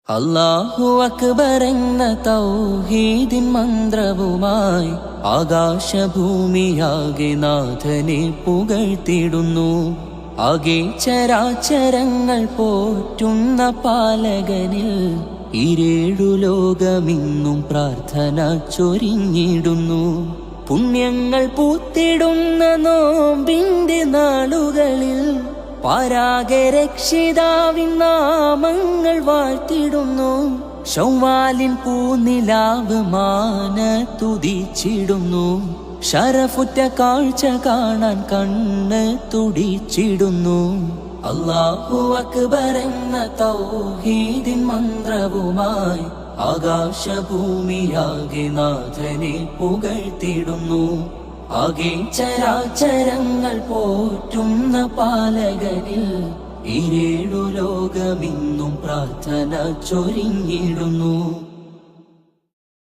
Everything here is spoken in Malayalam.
അല്ലാഹു അക്ബർ എന്ന തൗഹീദിൻ മന്ത്രവുമായി ആകാശഭൂമിയാകെ നാഥനെ പുകഴ്ത്തിടുന്നു. ആകെ ചരാചരങ്ങൾ പോറ്റുന്ന പാലകനിൽ ഇരേഴു ലോകമിന്നും പ്രാർത്ഥന ചൊരിഞ്ഞിടുന്നു. പുണ്യങ്ങൾ പൂത്തിടുന്ന നോമ്പിന്റെ നാളുകളിൽ പരാഗരക്ഷിതാവിൻ നാമങ്ങൾ വാഴ്ത്തിടുന്നു. ശൗവാലിൻ പൂനിലാവ് മാനത്തുദിച്ചിടുന്നു. ശരഫുറ്റ കാഴ്ച കാണാൻ കണ്ണ് തുടിച്ചിടുന്നു. അല്ലാഹു അക്ബർ എന്ന തൗഹീദിൻ മന്ത്രവുമായി ആകാശഭൂമിയാകെ നാഥനെ പുകഴ്ത്തിടുന്നു. ആകെ ചരാചരങ്ങൾ പോറ്റുന്ന പാലകനിൽ ഇരേഴു ലോകമിന്നും പ്രാർത്ഥന ചൊരിഞ്ഞിടുന്നു.